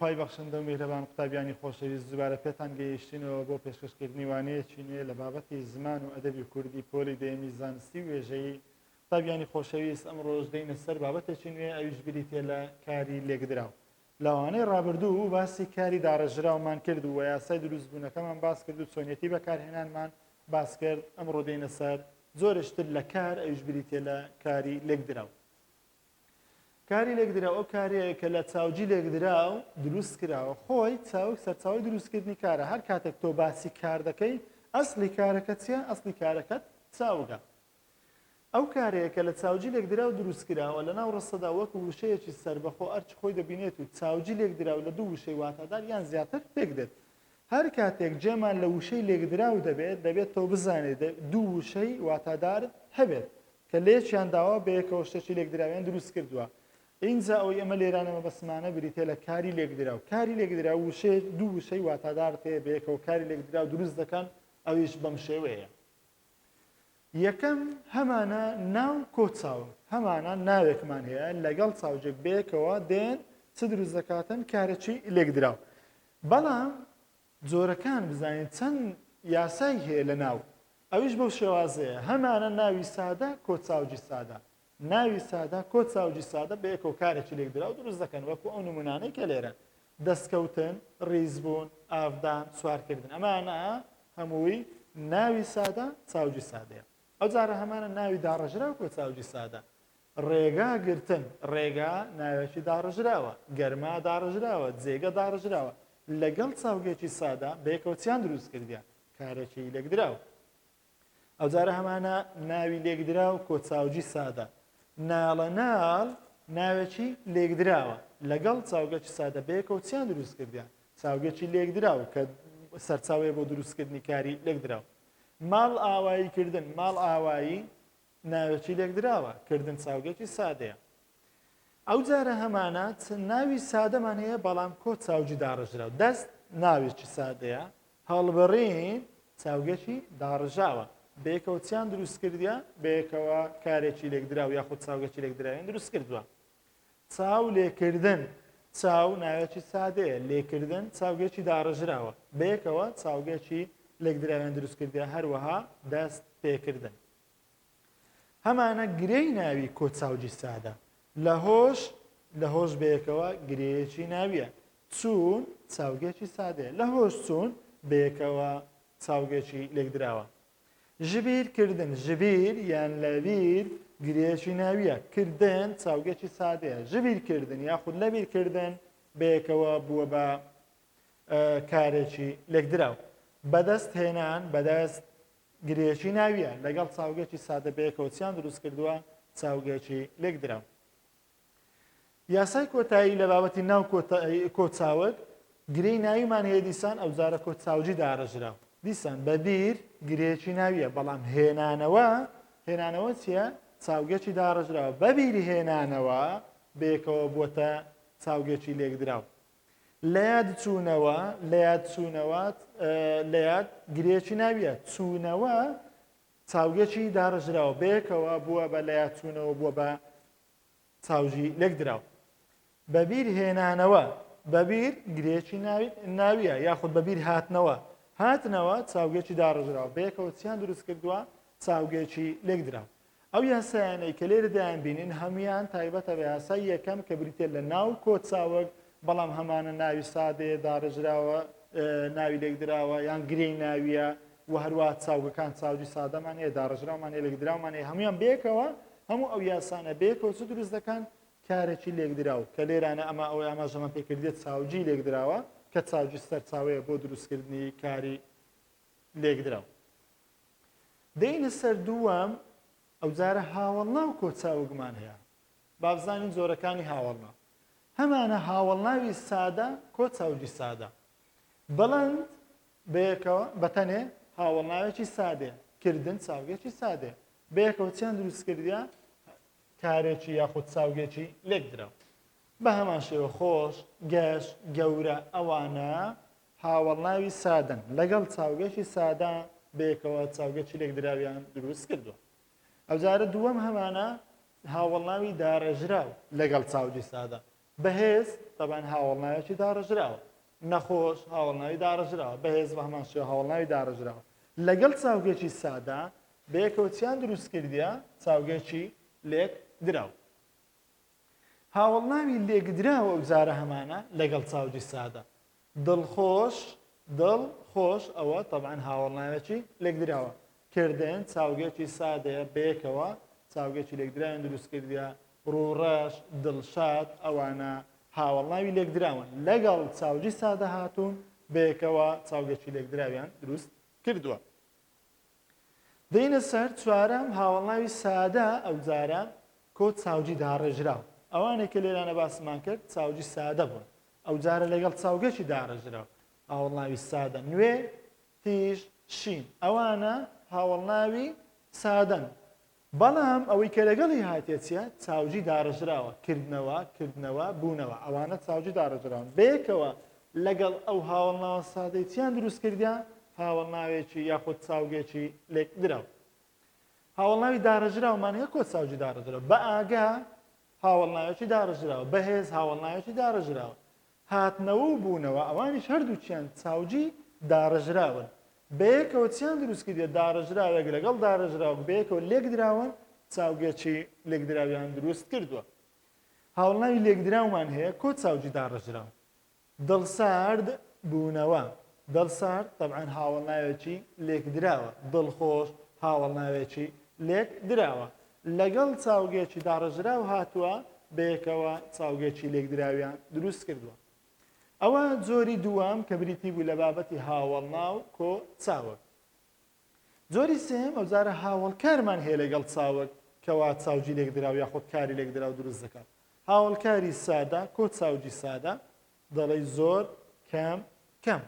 خی بەخشندە و میهرەبان قوتابیانی خۆشەویست دووبارە پێتان گەیشتینەوە بۆ پێشکەشکردنی وانەیەکی نوێ لە بابەتی زمان و ئەدەبی کوردی پۆلی دەیەمی زانستی و وێژەیی قوتابیانی خۆشەویست ئەم ڕۆژ دەینە سەر بابەتێکی نوێ ئەویش بریتێ لە کاری لێکدراو. لەوانەی ڕابردوو باسی کاری داڕەژراومان کرد و یاسای دروستبوونەکەمان باس کرد و چۆنیەتی بەکارهێنانمان باس کرد. ئەمڕۆ دەینە سەر زۆرشتر لە کار ئەویش بریتێ لە کاری لێکدراو. کاری لێکدراو ئەو کارەیە کە لە چاوجی لێکدراو دروست کراوە. خۆی چاوک سەرچاوی دروستکردنی کارە. هەر کاتێک تۆ باسی کار دەکەی ئەسلی کارەکە چیە؟ ئەسلی کارەکەت چاوگە. ئەو کارەیە کە لە چاوجی لێکدراو دروست کراوە لەناو ڕستەدا وەکو وشەیەکی سەربەخۆ ئەرچ خۆی دەبینێت و چاوجی لێکدراو لە دوو وشەی واتادار یان زیاتر پێک دێت. هەر کاتێک جێمان لە وشەی لێکدراو دەبێت تۆ بزانێت دوو وشەی واتادار هەبێت کە لێچیان داوا بەیەکەوە شتێکی لێکدراویان دروست کردووە. اینجا ئەوەی ئەمە لێرانەمە بەسمانە بریتێ لە کاری لێکدراو. کاری لێکدراو وشەی دوو وشەی واتادار تێ بەیەکەوە کاری لێکدراو دروست دەکەن. ئەویش بەم شێوەیە. یەکەم هەمانە ناو کۆچاوم، هەمانە ناوێکمان هەیە لەگەڵ چاوجێک بەیەکەوە دێن چ دروست دەکاتن؟ کارێکی لێکدراو. بەڵام جۆرەکان بزانین چەند یاسای هەیە لە ناو. ئەویش بەو شێوازەیە. هەمانە ناوی سادە کۆچاوجی سادە. ناوی سادە کۆچاوجی سادە بەیەکەوە کارێکی لێکدراو دروست دەکەن وەکو ئەو نمونانەی کە لێرە دەستکەوتن، ڕیزبوون، ئاودان، سوارکردن. ئەمانە هەمووی ناوی سادە چاوجی سادەیە. ئەو جارە هەمانە ناوی داڕژراو کۆچاوجی سادە. ڕێگا گرتن، ڕێگا ناوێکی داڕژراوە، گەرما داڕژراوە، جێگە داڕژراوە. لەگەڵ چاوگێکی سادە بەیەکەوە چیان دروست کردیان؟ کارێکی لێکدراو. ئەو جارە هەمانە ناوی لێکدراو کۆچاوجی سادە. ناڵە ناڵ ناوێکی لێکدراوە لەگەڵ چاوگەکی سادە بەیەکەوە چیان دروست کردیان؟ چاوگەکی لێکدراو کە سەرچاوەیە بۆ دروستکردنی کاری لێکدراو. ماڵ ئاوایی کردن، ماڵ ئاوایی ناوێکی لێکدراوە، کردن چاوگەکی سادەیە. ئەو جارە هەمانە ناوی سادەمان هەیە بەڵام کۆچاوجی داڕژراو. دەست ناوێکی سادەیە، هەڵبڕین چاوگەکی داڕژاوە. بەیەکەوە چیان دروست کردیە؟ بەیەکەوە کارێکی لێکدراو یاخود چاوگەکی لێکدراویان دروست کردووە. چاو لێکردن، چاو ناوێکی سادەیە، لێکردن چاوگەکی داڕژراوە. بەیەکەوە چاوگەکی لێکدراویان دروست کردیە. هەروەها دەست پێکردن. هەمانە گرەی ناوی کۆچاوجی سادە. لە هۆش بەیەکەوە گرەیەکی ناویە. چوون چاوگەکی سادەیە. لە هۆش چوون بەیەکەوە چاوگەکی لێکدراوە. ژبیرکردن، ژبیر یان لەبیر گرێکی ناویە، کردن چاوگەکی سادەیە. ژبیرکردن یاخود لەبیرکردن بەیەکەوە بووە بە کارێکی لێکدراو. بەدەست هێنان بەدەست گرێکی ناویە لەگەڵ چاوگەکی سادە بەیەکەوە چیان دروست کردووە؟ چاوگەکی لێکدراو. یاسای کۆتایی لە بابەتی ناو کۆچاوک گرەی ناویمان هەیە دیسان ئەو جارە کۆچاوجی داڕژراو. دیسان بەبیر گرێکی ناویە بەڵام هێنانەوە چییە؟ چاوگەکی داڕژراوە. بەبیری هێنانەوە بەیەکەوە بووەتە چاوگەکی لێکدراو. لەیاد چوونەوە، لەیاد گرێکی ناویە، چوونەوە چاوگەکی داڕژراوە بەیەکەوە بووە بە لەیاد چوونەوە بووە بە چاوجی لێکدراو. بەبیر هێنانەوە، بەبیر گرێکی ناویە یاخود بەبیر هاتنەوە چاوگەکی داڕژراوە بەیەکەوە چیان دروست کردووە؟ چاوگەکی لێکدراو. ئەو یاسایانەی کە لێرە دایان بینین هەمویان تایبەتە بە یاسای یەکەم کە بریتێ لە ناو کۆچاوک بەڵام هەمانە ناوی سادەیە داڕژراوە، ناوی لێکدراوە یان گرەی ناویە و هەروە چاوگەکان چاوجی سادەمان هەیە، داڕژراومان هەیە، لێکدراومان هەیە. هەمویان بەیەکەوە هەموو ئەو یاسانە بەیەکەوە چ دروست دەکەن؟ کارێکی لێکدراو کە لێرانە ئەوەی ئاماژەمان پێکردێت چاوجی لێکدراوە کە چاوجی سەرچاوەیە بۆ دروستکردنی کاری لێکدراو. دەینە سەر دووەم ئەو جارە هاوڵناو کۆچاوکمان هەیە. با بزانین جۆرەکانی هاوڵناو. هەمانە هاوڵناوی سادە کۆچاوجی سادە. بەڵند بەیەکەوە بەتەنێ هاوڵناوێکی سادەیە، کردن چاوگێکی سادەیە. بەیەکەوە چیان دروست کردیە؟ کارێکی یاخود چاوگێکی لێکدراو. بە هەمان شێوە خۆش، گەشت، گەورە ئەوانە هاوڵناوی سادەن لەگەڵ چاوگەشی سادە بەیەکەوە چاوگەکی لێکدراویان دروست کردووە. ئەو جارە دووەم هەمانە هاوڵناوی داڕێژراو لەگەڵ چاوجی سادە. بەهێز طبعا هاوڵناوێکی داڕژراوە، نەخۆش هاوڵناوی داڕژراوە، بەهێز بە هەمان شێوە هاوڵناوی داڕژراوە. لەگەڵ چاوگێکی سادا بەیەکەوە دروست کردیە چاوگێکی لێک دراوە. هاوڵناوی لێکدراوە ئەوزارە هەمانە لەگەڵ چاوجی سادا. دڵخۆش دڵخۆش ئەوە طبعا هاوڵناوێکی لێکدراوە. کردن چاوگێکی سادەیە بەیەکەوە چاوگێکی لێکدراویان دروست کردیە. ڕوڕەش دڵشاد ئەوانە هاوڵناوی لێکدراون لەگەڵ چاوجی سادە هاتوون بەیەکەوە چاوگێکی لێکدراویان دروست کردووە. دەینە سەر چوارەم هاوڵناوی سادە ئەوجارە کۆ چاوجی داڕێژراوە. ئەوانێک کە لێرانە باسمان کرد چاوجی سادە بوون ئەوجارە لەگەڵ چاوگەشی داڕێژراوە هاوڵناوی سادە نوێ تیژ شین ئەوانە هاوڵناوی سادەن. بەڵام ئەوەی کە لەگەڵی هاتێچە چاوجی داڕژراوە کردنەوە بوونەوە ئەوانە چاوجی داڕژراون بەیەکەوە لەگەڵ ئەو هاوڵناوە سادەیتیان دروست کردیا هاوڵناوێکی یاخود چاوگێکی لێک دراوە. هاوڵناوی داڕژراومانەیە کۆ چاوجی داڕژراوە بە ئاگا هاوڵناوێکی داڕژراوە بەهێز هاوڵناوێکی داڕژراوە هاتنەوە و بوونەوە ئەوانیش هەردووچیان چاوجی داڕژراون. بەیەکەوە چیان دروست کردێت داڕژراوێک لەگەڵ داڕژراوە بەیەکەوە لێک دراون چاوگێکی لێکدراویان دروست کردووە. هاوڵناوی لێکدراومان هەیە کۆ چاوجی داڕژراوە. دڵسارد بوونەوە دڵسارد طبعا هاوڵناوێکی لێکدراوە دڵخۆش هاوڵناوێکی لێک دراوە لەگەڵ چاوگێکی داڕژراو هاتووە بەیەکەوە چاوگێکی لێکدراویان دروست کردووە. ئەوە جۆری دووەم کە بریتی بوو لە بابەتی هاوڵناو کۆ چاوەک. جۆری سێم ئەوجارە هاوڵکارمان هەیە لەگەڵ چاوەک کەوا چاوجی لێکدراو یاخود کاری لێکدراو دروست دەکات. هاوڵکاری سادە کۆ چاوجی سادە دەڵێ زۆر کەم کەم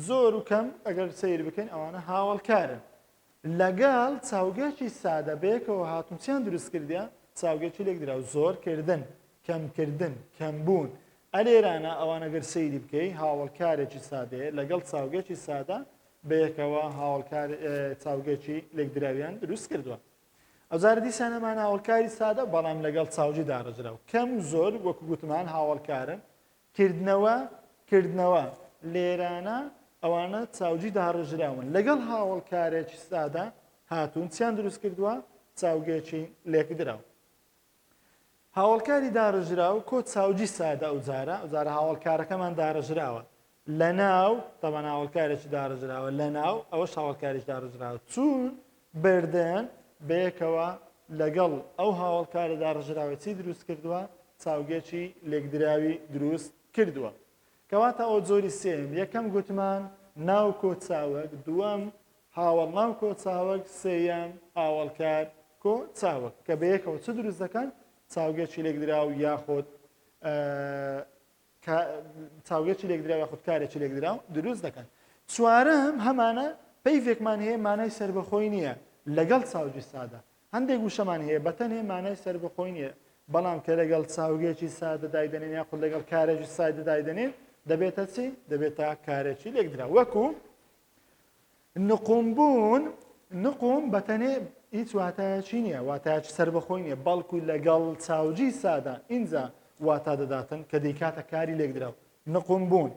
زۆر و کەم ئەگەر سیر بکەین ئەوانە هاوڵکارن. لەگەڵ چاوگێکی سادە بەیەکەوە هاتووچیان دروست کردیە چاوگێکی لێکدراو زۆر کردن کەمکردن کەمبوون. ئەلێرانە ئەوانە گەر سەیری بکەی هاوڵکارێکی سادەیە لەگەڵ چاوگێکی سادە بەیەکەوە چاوگێکی لێکدراویان دروست کردووە. ئەوجارە دیسانەمان هاوڵکاری سادە بەڵام لەگەڵ چاوجی داڕژراوە کەم و زۆر وەکو گوتمان هاوڵکارن. کردنەوە لێرانە ئەوانە چاوجی داڕژراون لەگەڵ هاوڵکارێکی سادە هاتوون چیان دروست کردووە چاوگێکی لێکدراوە. هاوڵکاری داڕژراو کۆ چاوجی سادە ئەوجارە هاوڵکارەکەمان داڕژراوە لە ناو تەمان هاوڵکارێکی داڕژراوە لە ناو ئەوەش هاوڵکارێکی داڕژراوە چون بردن بەیەکەوە لەگەڵ ئەو هاوڵکارە داڕژراوە چی دروست کردووە چاوگێکی لێکدراوی دروست کردووە. کەواتە ئەو جۆری سێم یەکەم گوتمان ناو کۆ چاوەک دووەم هاوڵناو کۆ چاوەک سێیەم هاوڵکار کۆ چاوەک کە بەیەکەوە چ دروست دەکەن چاوگێکی لێکدراو یاخود چاوگێکی لێکدراو یاخود کارێکی لێکدراو دروست دەکەن. چوارەم هەمانە پەیڤێکمان هەیە مانای سربەخۆی نییە لەگەڵ چاوجی سادە هەندێک وشەمان هەیە بەتەنێ مانای سربەخۆی نییە بەڵام کە لەگەڵ چاوگێکی سادە دایدەنێن یاخود لەگەڵ کارێکی سادە دایدەنێن دەبێتە چی دەبێتە کارێکی لێکدراو. وەکو نقومبوون نقوم بەتەنێ هیچ واتایەکی نییە واتایەکی سربەخۆی نییە بەڵکو لەگەڵ چاوجی سادە ئینجا واتا دەداتن کە دەیکاتە کاری لێکدراو نقوم بوون